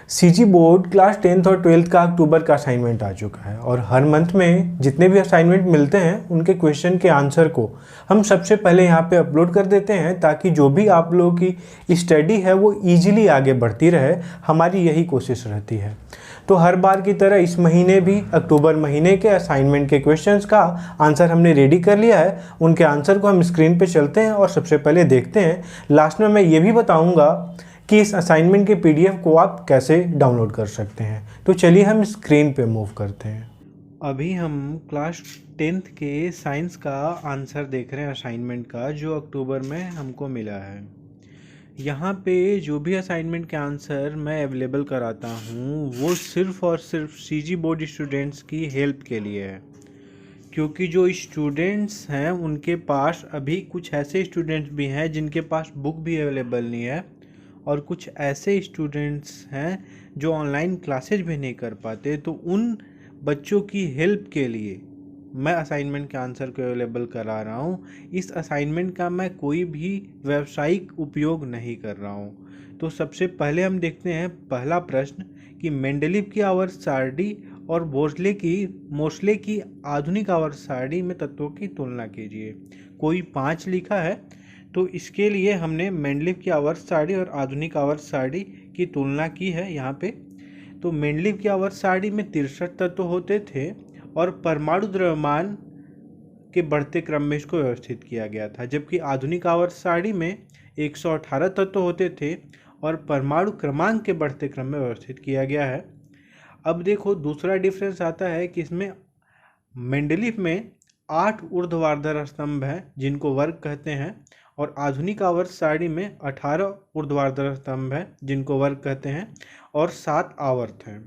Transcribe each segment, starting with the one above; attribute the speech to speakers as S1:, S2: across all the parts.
S1: CG board class 10th और 12th का अक्टूबर का असाइनमेंट आ चुका है और हर मंथ में जितने भी असाइनमेंट मिलते हैं उनके क्वेश्चन के आंसर को हम सबसे पहले यहाँ पे अपलोड कर देते हैं ताकि जो भी आप लोगों की स्टडी है वो ईजिली आगे बढ़ती रहे। हमारी यही कोशिश रहती है। तो हर बार की तरह इस महीने भी अक्टूबर महीने के असाइनमेंट के क्वेश्चंस का आंसर हमने रेडी कर लिया है। उनके आंसर को हम स्क्रीन पे चलते हैं और सबसे पहले देखते हैं। लास्ट में मैं ये भी बताऊंगा कि इस असाइनमेंट के पीडीएफ को आप कैसे डाउनलोड कर सकते हैं। तो चलिए हम स्क्रीन पे मूव करते हैं। अभी हम क्लास 10th के साइंस का आंसर देख रहे हैं असाइनमेंट का, जो अक्टूबर में हमको मिला है। यहाँ पे जो भी असाइनमेंट के आंसर मैं अवेलेबल कराता हूँ वो सिर्फ़ और सिर्फ सीजी बोर्ड स्टूडेंट्स की हेल्प के लिए है, क्योंकि जो स्टूडेंट्स हैं उनके पास अभी कुछ ऐसे स्टूडेंट्स भी हैं जिनके पास बुक भी अवेलेबल नहीं है और कुछ ऐसे स्टूडेंट्स हैं जो ऑनलाइन क्लासेज भी नहीं कर पाते। तो उन बच्चों की हेल्प के लिए मैं असाइनमेंट के आंसर को अवेलेबल करा रहा हूँ। इस असाइनमेंट का मैं कोई भी व्यावसायिक उपयोग नहीं कर रहा हूँ। तो सबसे पहले हम देखते हैं पहला प्रश्न कि मेंडलीव की आवर्त सारणी और मोसले की आधुनिक आवर्त सारणी में तत्वों की तुलना कीजिए। कोई 5 लिखा है, तो इसके लिए हमने मेंडलीव की आवर्त सारणी और आधुनिक आवर्त सारणी की तुलना की है यहाँ पे। तो मेंडलीव की आवर्त सारणी में 63 तत्व होते थे और परमाणु द्रव्यमान के बढ़ते क्रम में इसको व्यवस्थित किया गया था, जबकि आधुनिक आवर्त सारणी में 118 तत्व होते थे और परमाणु क्रमांक के बढ़ते क्रम में व्यवस्थित किया गया है। अब देखो दूसरा डिफरेंस आता है कि इसमें मेंडलीव में 8 ऊर्ध्वाधर स्तंभ हैं जिनको वर्ग कहते हैं और आधुनिक आवर्त सारणी में 18 ऊर्ध्वाधर स्तंभ हैं जिनको वर्ग कहते हैं और 7 आवर्त हैं।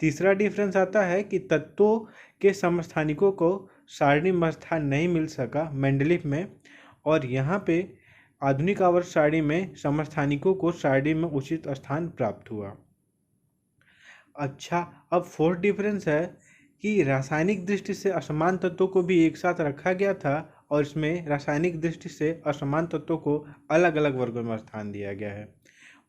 S1: तीसरा डिफरेंस आता है कि तत्वों के समस्थानिकों को सारणी में स्थान नहीं मिल सका मेंडलीव में, और यहाँ पे आधुनिक आवर्त सारणी में समस्थानिकों को सारणी में उचित स्थान प्राप्त हुआ। अच्छा, अब फोर्थ डिफरेंस है कि रासायनिक दृष्टि से असमान तत्वों को भी एक साथ रखा गया था और इसमें रासायनिक दृष्टि से असमान तत्वों को अलग अलग वर्गों में स्थान दिया गया है।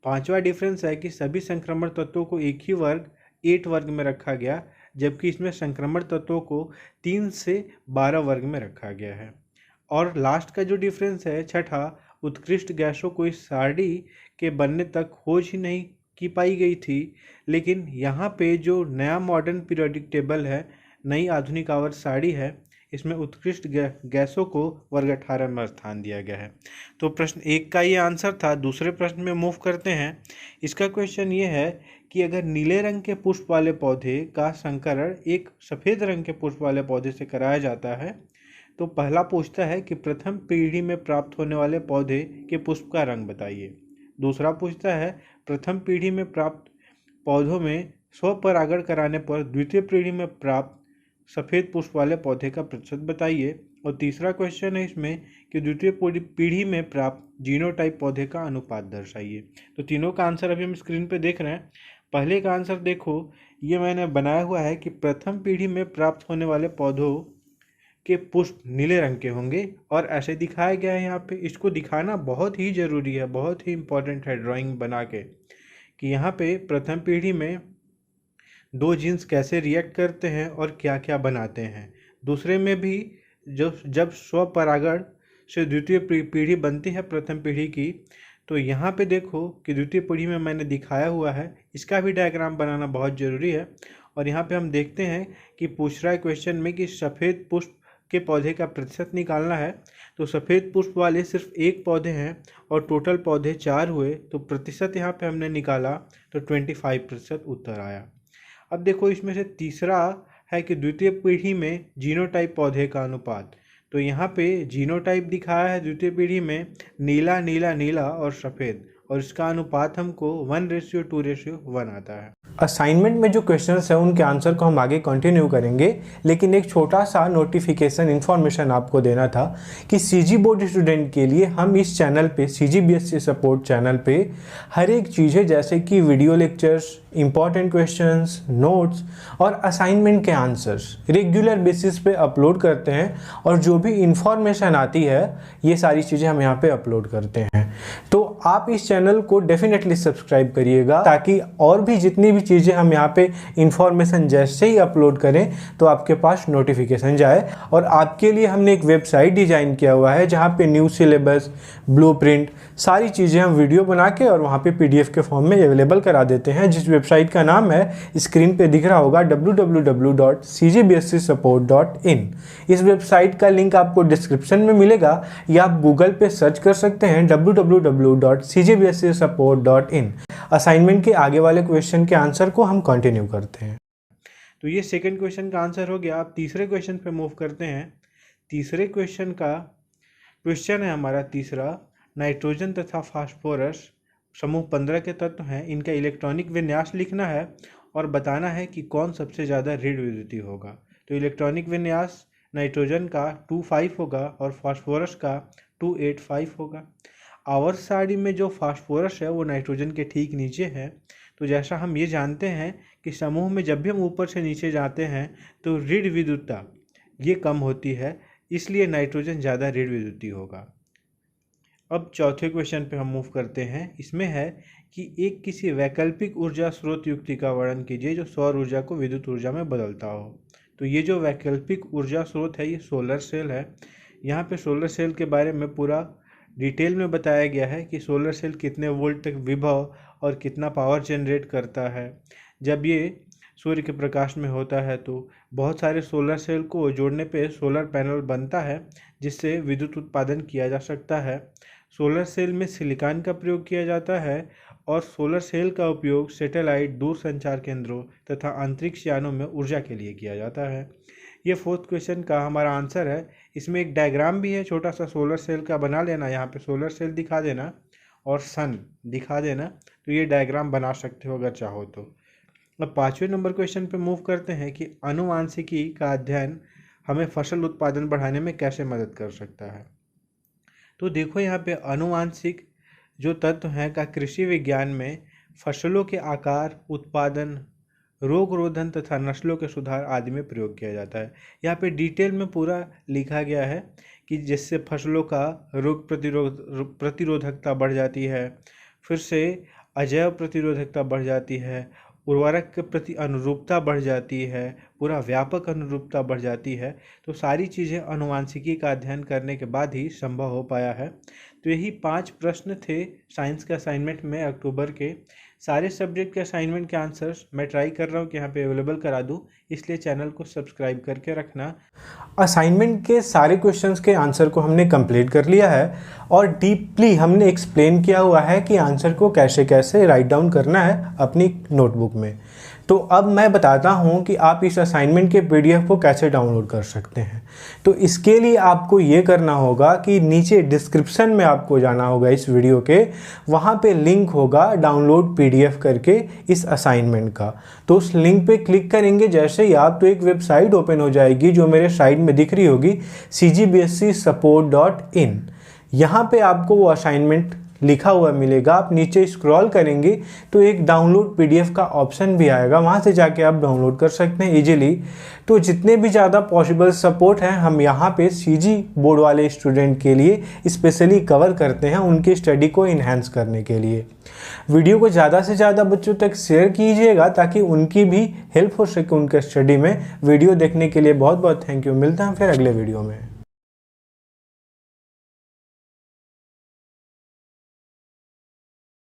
S1: पांचवा डिफरेंस है कि सभी संक्रमण तत्वों को एक ही वर्ग 8 वर्ग में रखा गया, जबकि इसमें संक्रमण तत्वों को 3 से 12 वर्ग में रखा गया है। और लास्ट का जो डिफरेंस है छठा, उत्कृष्ट गैसों को इस सारणी के बनने तक खोज ही नहीं की पाई गई थी, लेकिन यहाँ पे जो नया मॉडर्न पीरियोडिक टेबल है, नई आधुनिक आवर्त सारणी है, इसमें उत्कृष्ट गैसों को वर्ग 18 में स्थान दिया गया है। तो प्रश्न 1 का ये आंसर था। दूसरे प्रश्न में मूव करते हैं। इसका क्वेश्चन ये है कि अगर नीले रंग के पुष्प वाले पौधे का संकरण एक सफ़ेद रंग के पुष्प वाले पौधे से कराया जाता है, तो पहला पूछता है कि प्रथम पीढ़ी में प्राप्त होने वाले पौधे के पुष्प का रंग बताइए। दूसरा पूछता है प्रथम पीढ़ी में प्राप्त पौधों में स्वपरागण कराने पर द्वितीय पीढ़ी में प्राप्त सफ़ेद पुष्प वाले पौधे का प्रतिशत बताइए। और तीसरा क्वेश्चन है इसमें कि द्वितीय पीढ़ी में प्राप्त जीनोटाइप पौधे का अनुपात दर्शाइए। तो तीनों का आंसर अभी हम स्क्रीन पे देख रहे हैं। पहले का आंसर देखो, ये मैंने बनाया हुआ है कि प्रथम पीढ़ी में प्राप्त होने वाले पौधों के पुष्प नीले रंग के होंगे और ऐसे दिखाया गया है यहाँ पे। इसको दिखाना बहुत ही ज़रूरी है, बहुत ही इम्पोर्टेंट है ड्राइंग बना के, कि यहाँ पे प्रथम पीढ़ी में 2 जीन्स कैसे रिएक्ट करते हैं और क्या क्या बनाते हैं। दूसरे में भी जब स्वपरागण से द्वितीय पीढ़ी बनती है प्रथम पीढ़ी की, तो यहाँ पे देखो कि द्वितीय पीढ़ी में मैंने दिखाया हुआ है, इसका भी डायग्राम बनाना बहुत ज़रूरी है। और यहाँ पे हम देखते हैं कि पूछ रहा है क्वेश्चन में कि सफ़ेद पुष्प के पौधे का प्रतिशत निकालना है। तो सफ़ेद पुष्प वाले सिर्फ 1 पौधे हैं और टोटल पौधे 4 हुए, तो प्रतिशत यहाँ पे हमने निकाला तो 25% उत्तर आया। अब देखो इसमें से तीसरा है कि द्वितीय पीढ़ी में जीनोटाइप पौधे का अनुपात। तो यहाँ पे जीनोटाइप दिखाया है द्वितीय पीढ़ी में नीला नीला नीला और सफ़ेद, और इसका अनुपात हमको 1:2:1 आता है। असाइनमेंट में जो क्वेश्चंस हैं उनके आंसर को हम आगे कंटिन्यू करेंगे, लेकिन एक छोटा सा नोटिफिकेशन इन्फॉर्मेशन आपको देना था कि सीजी बोर्ड स्टूडेंट के लिए हम इस चैनल पे, CGBSC सपोर्ट चैनल पे, हर एक चीज़ें जैसे कि video lectures, important questions, notes और असाइनमेंट के आंसर्स रेगुलर बेसिस पे अपलोड करते हैं, और जो भी इंफॉर्मेशन आती है ये सारी चीज़ें हम यहाँ पे अपलोड करते हैं। तो आप इस चैनल को डेफिनेटली सब्सक्राइब करिएगा, ताकि और भी जितनी भी चीज़ें हम यहाँ पे इंफॉर्मेशन जैसे ही अपलोड करें तो आपके पास नोटिफिकेशन जाए। और आपके लिए हमने एक वेबसाइट डिज़ाइन किया हुआ है जहाँ पे न्यू सिलेबस, ब्लूप्रिंट, सारी चीज़ें हम वीडियो बना के और वहाँ पे PDF के फॉर्म में अवेलेबल करा देते हैं, जिस वेबसाइट का नाम है स्क्रीन पे दिख रहा होगा www.cgbscsupport.in। इस वेबसाइट का लिंक आपको डिस्क्रिप्शन में मिलेगा या आप गूगल पे सर्च कर सकते हैं www.cgbscsupport.in। असाइनमेंट के आगे वाले क्वेश्चन के आंसर को हम कंटिन्यू करते हैं। तो ये सेकंड क्वेश्चन का आंसर हो गया। आप तीसरे क्वेश्चन पे मूव करते हैं। तीसरे क्वेश्चन का क्वेश्चन है हमारा तीसरा, नाइट्रोजन तथा फास्फोरस समूह 15 के तत्व हैं, इनका इलेक्ट्रॉनिक विन्यास लिखना है और बताना है कि कौन सबसे ज़्यादा ऋण विद्युतीय होगा। तो इलेक्ट्रॉनिक विन्यास नाइट्रोजन का 2,5 होगा और फास्फोरस का 2,8,5 होगा। आवर्त सारणी में जो फास्फोरस है वो नाइट्रोजन के ठीक नीचे है। तो जैसा हम ये जानते हैं कि समूह में जब भी हम ऊपर से नीचे जाते हैं तो ऋण विद्युतता ये कम होती है, इसलिए नाइट्रोजन ज़्यादा ऋण विद्युतीय होगा। अब चौथे क्वेश्चन पे हम मूव करते हैं। इसमें है कि एक किसी वैकल्पिक ऊर्जा स्रोत युक्ति का वर्णन कीजिए जो सौर ऊर्जा को विद्युत ऊर्जा में बदलता हो। तो ये जो वैकल्पिक ऊर्जा स्रोत है ये सोलर सेल है। यहाँ पे सोलर सेल के बारे में पूरा डिटेल में बताया गया है कि सोलर सेल कितने वोल्ट तक विभव और कितना पावर जनरेट करता है। जब ये सूर्य के प्रकाश में होता है तो बहुत सारे सोलर सेल को जोड़ने पे सोलर पैनल बनता है, जिससे विद्युत उत्पादन किया जा सकता है। सोलर सेल में सिलिकॉन का प्रयोग किया जाता है और सोलर सेल का उपयोग सैटेलाइट, दूर संचार केंद्रों तथा अंतरिक्ष यानों में ऊर्जा के लिए किया जाता है। ये फोर्थ क्वेश्चन का हमारा आंसर है। इसमें एक डायग्राम भी है छोटा सा सोलर सेल का, बना लेना। यहाँ पे सोलर सेल दिखा देना और सन दिखा देना, तो ये डायग्राम बना सकते हो अगर चाहो तो। अब पाँचवें नंबर क्वेश्चन पे मूव करते हैं कि आनुवांशिकी का अध्ययन हमें फसल उत्पादन बढ़ाने में कैसे मदद कर सकता है। तो देखो यहाँ पे आनुवांशिक जो तत्व हैं का कृषि विज्ञान में फसलों के आकार, उत्पादन, रोग रोधन तथा नस्लों के सुधार आदि में प्रयोग किया जाता है। यहाँ पे डिटेल में पूरा लिखा गया है कि जिससे फसलों का रोग प्रतिरोधकता बढ़ जाती है, फिर से अजैव प्रतिरोधकता बढ़ जाती है, उर्वरक के प्रति अनुरूपता बढ़ जाती है, पूरा व्यापक अनुरूपता बढ़ जाती है। तो सारी चीज़ें आनुवांशिकी का अध्ययन करने के बाद ही संभव हो पाया है। तो यही 5 प्रश्न थे साइंस के असाइनमेंट में अक्टूबर के। सारे सब्जेक्ट के असाइनमेंट के आंसर्स मैं ट्राई कर रहा हूँ कि यहाँ पे अवेलेबल करा दूँ, इसलिए चैनल को सब्सक्राइब करके रखना। असाइनमेंट के सारे क्वेश्चंस के आंसर को हमने कंप्लीट कर लिया है और डीपली हमने एक्सप्लेन किया हुआ है कि आंसर को कैसे कैसे राइट डाउन करना है अपनी नोटबुक में। तो अब मैं बताता हूँ कि आप इस असाइनमेंट के PDF को कैसे डाउनलोड कर सकते हैं। तो इसके लिए आपको ये करना होगा कि नीचे डिस्क्रिप्शन में आपको जाना होगा इस वीडियो के, वहाँ पे लिंक होगा डाउनलोड PDF करके इस असाइनमेंट का। तो उस लिंक पे क्लिक करेंगे जैसे ही आप, तो एक वेबसाइट ओपन हो जाएगी जो मेरे साइड में दिख रही होगी, cgbscsupport.in। यहाँ पे आपको वो असाइनमेंट लिखा हुआ मिलेगा। आप नीचे स्क्रॉल करेंगे तो एक डाउनलोड PDF का ऑप्शन भी आएगा, वहाँ से जाके आप डाउनलोड कर सकते हैं इजीली। तो जितने भी ज़्यादा पॉसिबल सपोर्ट हैं हम यहाँ पे CG बोर्ड वाले स्टूडेंट के लिए स्पेशली कवर करते हैं, उनकी स्टडी को इन्हेंस करने के लिए। वीडियो को ज़्यादा से ज़्यादा बच्चों तक शेयर कीजिएगा ताकि उनकी भी हेल्प हो सके उनके स्टडी में। वीडियो देखने के लिए बहुत बहुत थैंक यू। मिलते हैं फिर अगले वीडियो में।